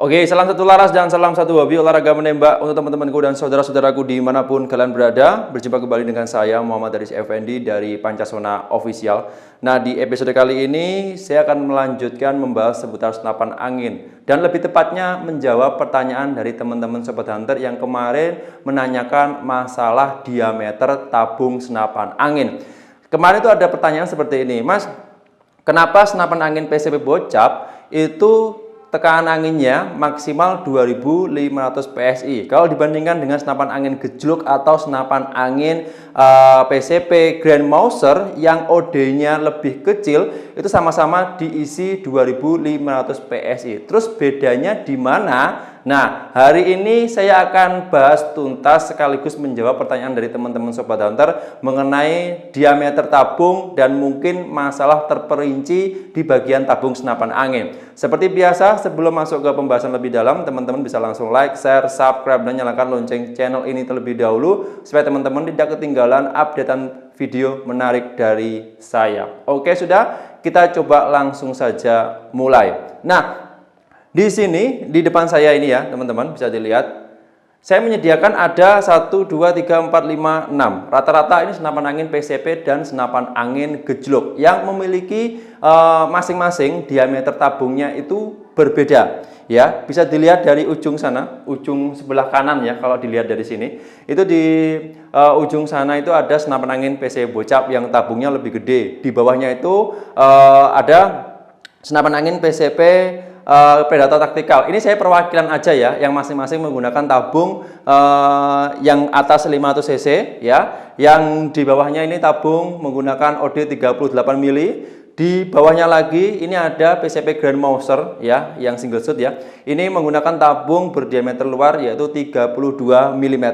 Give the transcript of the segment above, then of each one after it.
Oke, salam satu laras dan salam satu hobi olahraga menembak untuk teman-temanku dan saudara-saudaraku dimanapun kalian berada. Berjumpa kembali dengan saya Muhammad Haris Effendi dari Pancasona Official. Nah, di episode kali ini saya akan melanjutkan membahas seputar senapan angin dan lebih tepatnya menjawab pertanyaan dari teman-teman Sobat Hunter yang kemarin menanyakan masalah diameter tabung senapan angin. Kemarin itu ada pertanyaan seperti ini, Mas, kenapa senapan angin PCP Bocap itu tekanan anginnya maksimal 2500 PSI kalau dibandingkan dengan senapan angin gejluk atau senapan angin PCP Grand Mauser yang OD-nya lebih kecil itu sama-sama diisi 2500 PSI. Terus bedanya di mana? Nah, hari ini saya akan bahas tuntas sekaligus menjawab pertanyaan dari teman-teman Sobat Hunter mengenai diameter tabung dan mungkin masalah terperinci di bagian tabung senapan angin. Seperti biasa, sebelum masuk ke pembahasan lebih dalam, teman-teman bisa langsung like, share, subscribe, dan nyalakan lonceng channel ini terlebih dahulu supaya teman-teman tidak ketinggalan updatean video menarik dari saya. Oke, sudah, kita coba langsung saja mulai. Nah, di sini, di depan saya ini ya, teman-teman bisa dilihat, saya menyediakan ada 1, 2, 3, 4, 5, 6. Rata-rata ini senapan angin PCP dan senapan angin gejluk yang memiliki masing-masing diameter tabungnya itu berbeda. Ya, bisa dilihat dari ujung sana, ujung sebelah kanan ya, kalau dilihat dari sini. Itu di ujung sana itu ada senapan angin PCP Bocap yang tabungnya lebih gede. Di bawahnya itu ada senapan angin PCP Predator taktikal. Ini saya perwakilan aja ya, yang masing-masing menggunakan tabung yang atas 500 cc ya, yang di bawahnya ini tabung menggunakan OD 38 mili. Di bawahnya lagi ini ada PCP Grand Mauser ya, yang single shot ya. Ini menggunakan tabung berdiameter luar yaitu 32 mm.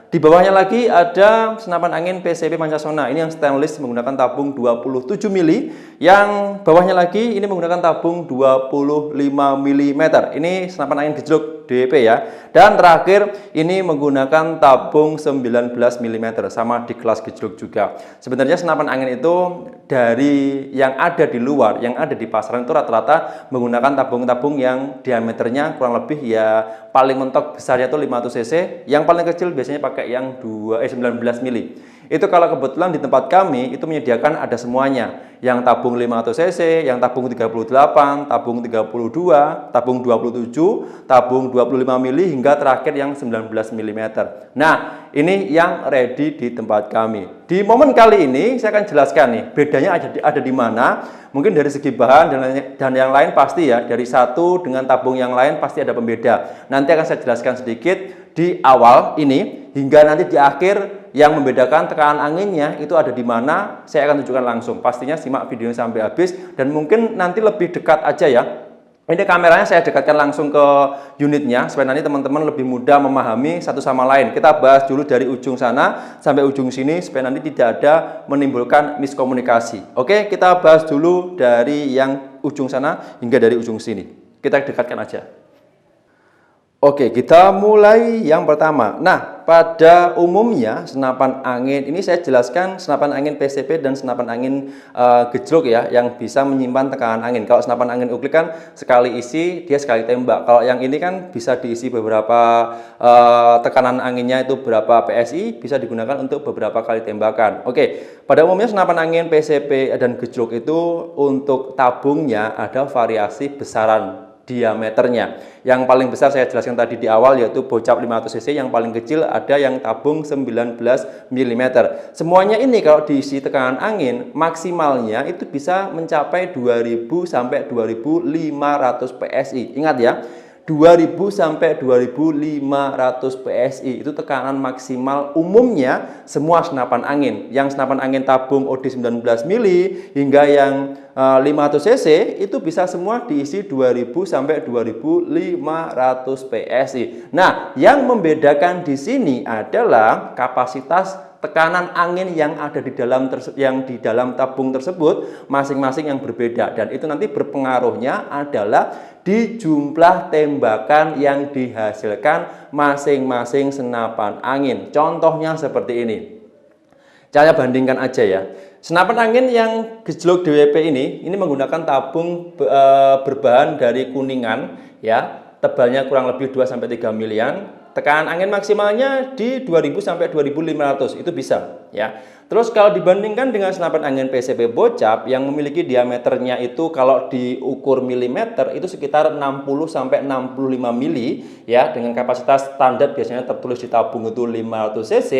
Di bawahnya lagi ada senapan angin PCP Pancasona. Ini yang stainless menggunakan tabung 27 mili. Yang bawahnya lagi ini menggunakan tabung 25 mm. Ini senapan angin gejluk DWP ya. Dan terakhir ini menggunakan tabung 19 mm sama di kelas gejluk juga. Sebenarnya senapan angin itu dari yang ada di luar, yang ada di pasaran itu rata-rata menggunakan tabung-tabung yang diameternya kurang lebih ya paling mentok besarnya itu 500 cc, yang paling kecil biasanya pakai yang 19 mili. Itu kalau kebetulan di tempat kami itu menyediakan ada semuanya. Yang tabung 500 cc, yang tabung 38, tabung 32, tabung 27, tabung 25 mili hingga terakhir yang 19 mm. Nah, ini yang ready di tempat kami. Di momen kali ini saya akan jelaskan nih bedanya ada di mana. Mungkin dari segi bahan dan yang lain pasti ya, dari satu dengan tabung yang lain pasti ada pembeda. Nanti akan saya jelaskan sedikit di awal ini hingga nanti di akhir yang membedakan tekanan anginnya itu ada di mana, saya akan tunjukkan langsung. Pastinya simak videonya sampai habis dan mungkin nanti lebih dekat aja ya. Ini kameranya saya dekatkan langsung ke unitnya supaya nanti teman-teman lebih mudah memahami satu sama lain. Kita bahas dulu dari ujung sana sampai ujung sini supaya nanti tidak ada menimbulkan miskomunikasi. Oke, kita bahas dulu dari yang ujung sana hingga dari ujung sini. Kita dekatkan aja. Oke, kita mulai yang pertama. Nah, pada umumnya senapan angin ini saya jelaskan senapan angin PCP dan senapan angin gejluk ya, yang bisa menyimpan tekanan angin. Kalau senapan angin uklik kan sekali isi dia sekali tembak. Kalau yang ini kan bisa diisi beberapa tekanan anginnya itu berapa PSI, bisa digunakan untuk beberapa kali tembakan. Oke, pada umumnya senapan angin PCP dan gejluk itu untuk tabungnya ada variasi besaran diameternya. Yang paling besar saya jelaskan tadi di awal yaitu Bocap 500 cc, yang paling kecil ada yang tabung 19 mm. Semuanya ini kalau diisi tekanan angin maksimalnya itu bisa mencapai 2000 sampai 2500 PSI. Ingat ya, 2000 sampai 2500 PSI itu tekanan maksimal umumnya semua senapan angin. Yang senapan angin tabung OD 19 mili hingga yang 500 cc itu bisa semua diisi 2000 sampai 2500 PSI. Nah, yang membedakan di sini adalah kapasitas tekanan angin yang ada di dalam tabung tersebut masing-masing yang berbeda, dan itu nanti berpengaruhnya adalah di jumlah tembakan yang dihasilkan masing-masing senapan angin. Contohnya seperti ini. Saya bandingkan aja ya. Senapan angin yang gejluk DWP ini menggunakan tabung berbahan dari kuningan ya. tebalnya kurang lebih 2-3 milian. Tekanan angin maksimalnya di 2000 sampai 2500 itu bisa ya. Terus kalau dibandingkan dengan senapan angin PCP Bocap yang memiliki diameternya itu kalau diukur milimeter itu sekitar 60 sampai 65 mili ya, dengan kapasitas standar biasanya tertulis di tabung itu 500 cc,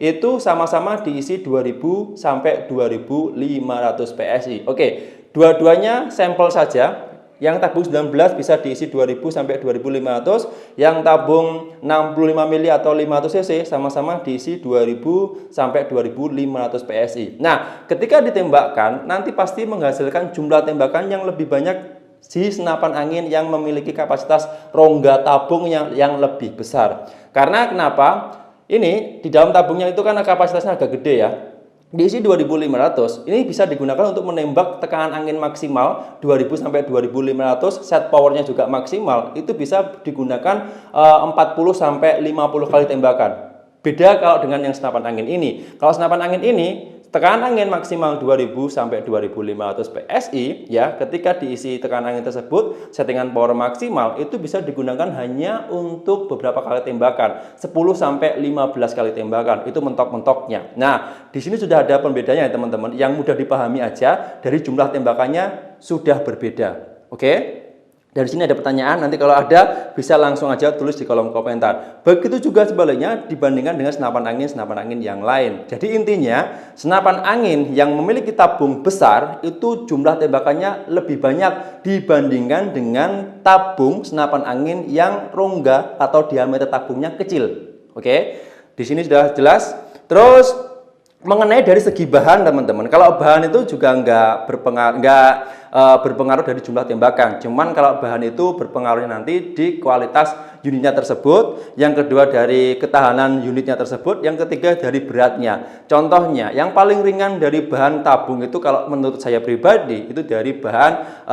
itu sama-sama diisi 2000 sampai 2500 PSI. Oke, dua-duanya sampel saja. Yang tabung 19 bisa diisi 2000 sampai 2500, yang tabung 65 mili atau 500 cc sama-sama diisi 2000 sampai 2500 PSI. Nah, ketika ditembakkan nanti pasti menghasilkan jumlah tembakan yang lebih banyak di senapan angin yang memiliki kapasitas rongga tabung yang lebih besar. Karena kenapa? Ini di dalam tabungnya itu kan kapasitasnya agak gede ya. Diisi 2500, ini bisa digunakan untuk menembak tekanan angin maksimal 2000 sampai 2500, set powernya juga maksimal, itu bisa digunakan 40 sampai 50 kali tembakan. Beda kalau dengan yang senapan angin ini. Kalau senapan angin ini tekanan angin maksimal 2000 sampai 2500 PSI ya, ketika diisi tekanan angin tersebut settingan power maksimal itu bisa digunakan hanya untuk beberapa kali tembakan, 10 sampai 15 kali tembakan, itu mentok-mentoknya. Nah, di sini sudah ada pembedanya ya teman-teman, yang mudah dipahami aja dari jumlah tembakannya sudah berbeda. Oke? Dari sini ada pertanyaan, nanti kalau ada bisa langsung aja tulis di kolom komentar. Begitu juga sebaliknya dibandingkan dengan senapan angin yang lain. Jadi intinya senapan angin yang memiliki tabung besar itu jumlah tembakannya lebih banyak dibandingkan dengan tabung senapan angin yang rongga atau diameter tabungnya kecil. Oke, di sini sudah jelas. Terus mengenai dari segi bahan teman-teman, kalau bahan itu juga nggak berpengaruh dari jumlah tembakan, cuman kalau bahan itu berpengaruhnya nanti di kualitas unitnya tersebut, yang kedua dari ketahanan unitnya tersebut, yang ketiga dari beratnya. Contohnya yang paling ringan dari bahan tabung itu kalau menurut saya pribadi itu dari bahan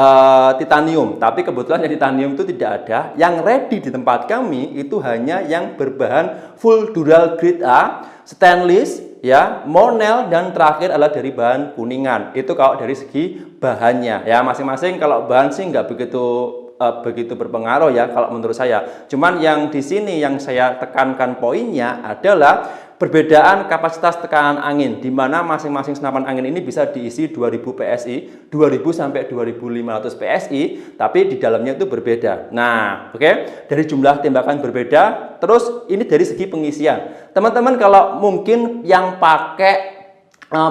titanium, tapi kebetulan yang titanium itu tidak ada. Yang ready di tempat kami itu hanya yang berbahan full dural grade A, stainless ya, monel, dan terakhir adalah dari bahan kuningan. Itu kalau dari segi bahannya ya, masing-masing kalau bahan sih nggak begitu berpengaruh ya kalau menurut saya. Cuman yang di sini yang saya tekankan poinnya adalah perbedaan kapasitas tekanan angin, di mana masing-masing senapan angin ini bisa diisi 2000 PSI, 2000 sampai 2500 PSI, tapi di dalamnya itu berbeda. Nah, oke, dari jumlah tembakan berbeda. Terus ini dari segi pengisian. Teman-teman kalau mungkin yang pakai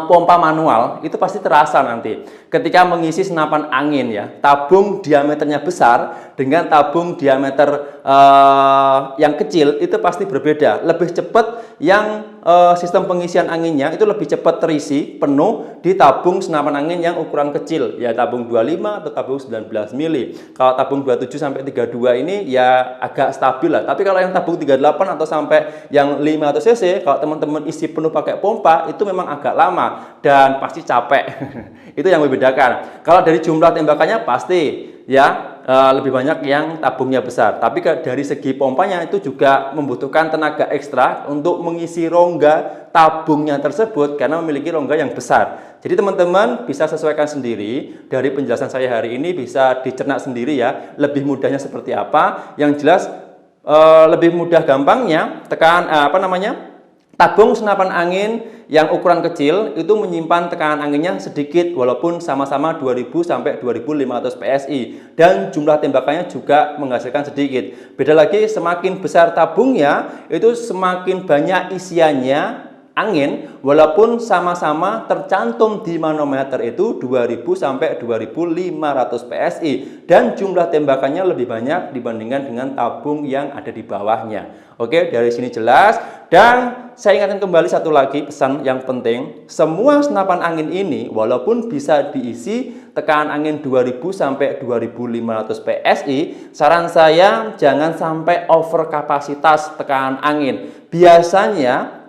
pompa manual itu pasti terasa nanti ketika mengisi senapan angin ya, tabung diameternya besar dengan tabung diameter yang kecil itu pasti berbeda. Lebih cepat yang sistem pengisian anginnya itu lebih cepat terisi penuh di tabung senapan angin yang ukuran kecil ya, tabung 25 atau tabung 19 mili. Kalau tabung 27 sampai 32 ini ya agak stabil lah. Tapi kalau yang tabung 38 atau sampai yang 500 cc, kalau teman-teman isi penuh pakai pompa itu memang agak lama dan pasti capek. Itu yang membedakan. Kalau dari jumlah tembakannya pasti ya lebih banyak yang tabungnya besar, tapi dari segi pompanya itu juga membutuhkan tenaga ekstra untuk mengisi rongga tabungnya tersebut karena memiliki rongga yang besar. Jadi teman-teman bisa sesuaikan sendiri, dari penjelasan saya hari ini bisa dicerna sendiri ya, lebih mudahnya seperti apa. Yang jelas lebih mudah gampangnya tabung senapan angin yang ukuran kecil itu menyimpan tekanan anginnya sedikit walaupun sama-sama 2000 sampai 2500 PSI, dan jumlah tembakannya juga menghasilkan sedikit. Beda lagi semakin besar tabungnya itu semakin banyak isiannya angin walaupun sama-sama tercantum di manometer itu 2000 sampai 2500 PSI, dan jumlah tembakannya lebih banyak dibandingkan dengan tabung yang ada di bawahnya. Oke, dari sini jelas. Dan saya ingatkan kembali satu lagi pesan yang penting, semua senapan angin ini walaupun bisa diisi tekanan angin 2000 sampai 2500 PSI, saran saya jangan sampai over kapasitas tekanan angin. Biasanya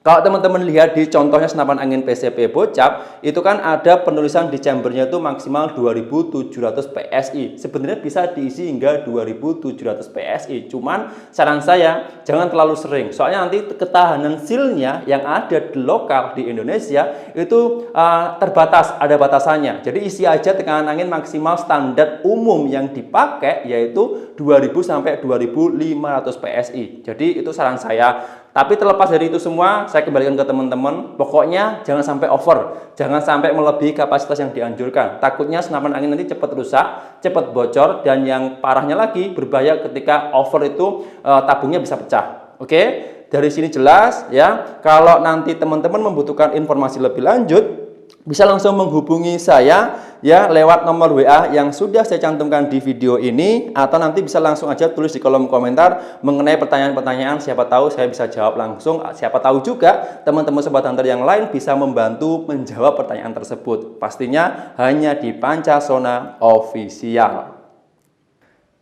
Kalau teman-teman lihat di contohnya senapan angin PCP Bocap, itu kan ada penulisan di chambernya itu maksimal 2700 PSI. Sebenarnya bisa diisi hingga 2700 PSI. Cuman saran saya jangan terlalu sering. Soalnya nanti ketahanan sealnya yang ada di lokal di Indonesia itu terbatas, ada batasannya. Jadi isi aja tekanan angin maksimal standar umum yang dipakai yaitu 2000 sampai 2500 PSI. Jadi itu saran saya. Tapi terlepas dari itu semua, saya kembalikan ke teman-teman, pokoknya jangan sampai over, jangan sampai melebihi kapasitas yang dianjurkan. Takutnya senapan angin nanti cepat rusak, cepat bocor, dan yang parahnya lagi berbahaya ketika over itu tabungnya bisa pecah. Oke, dari sini jelas ya. Kalau nanti teman-teman membutuhkan informasi lebih lanjut, bisa langsung menghubungi saya ya lewat nomor WA yang sudah saya cantumkan di video ini, atau nanti bisa langsung aja tulis di kolom komentar mengenai pertanyaan-pertanyaan, siapa tahu saya bisa jawab langsung, siapa tahu juga teman-teman Sobat Hunter yang lain bisa membantu menjawab pertanyaan tersebut. Pastinya hanya di Pancasona Official.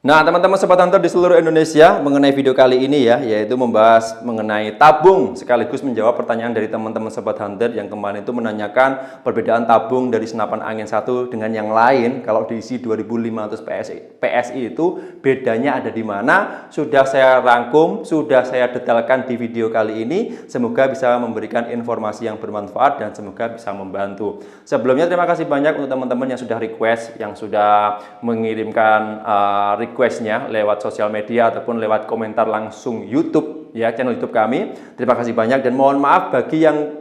Nah, teman-teman Sobat Hunter di seluruh Indonesia, mengenai video kali ini ya, yaitu membahas mengenai tabung, sekaligus menjawab pertanyaan dari teman-teman Sobat Hunter yang kemarin itu menanyakan perbedaan tabung dari senapan angin satu dengan yang lain. Kalau diisi 2500 PSI itu bedanya ada di mana? Sudah saya rangkum, sudah saya detailkan di video kali ini. Semoga bisa memberikan informasi yang bermanfaat dan semoga bisa membantu. Sebelumnya terima kasih banyak untuk teman-teman yang sudah request, yang sudah mengirimkan requestnya lewat sosial media ataupun lewat komentar langsung YouTube ya, channel YouTube kami. Terima kasih banyak dan mohon maaf bagi yang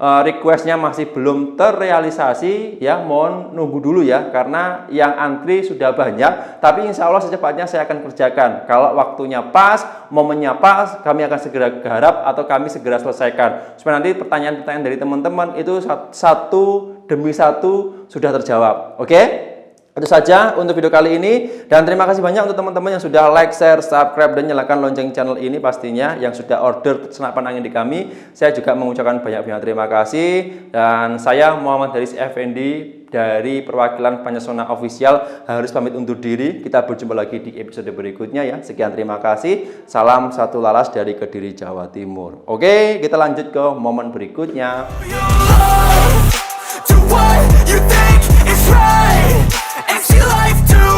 requestnya masih belum terrealisasi ya, mohon nunggu dulu ya, karena yang antri sudah banyak. Tapi insya Allah secepatnya saya akan kerjakan. Kalau waktunya pas, momennya pas, kami akan segera garap atau kami segera selesaikan supaya nanti pertanyaan-pertanyaan dari teman-teman itu satu demi satu sudah terjawab. Oke? Itu saja untuk video kali ini, dan terima kasih banyak untuk teman-teman yang sudah like, share, subscribe, dan nyalakan lonceng channel ini. Pastinya yang sudah order senapan angin di kami, saya juga mengucapkan banyak-banyak terima kasih. Dan saya Muhammad Haris Effendi dari perwakilan Pancasona Official harus pamit undur diri. Kita berjumpa lagi di episode berikutnya ya. Sekian, terima kasih. Salam satu laras dari Kediri, Jawa Timur. Oke, kita lanjut ke momen berikutnya. Do what you think is right. It's your life to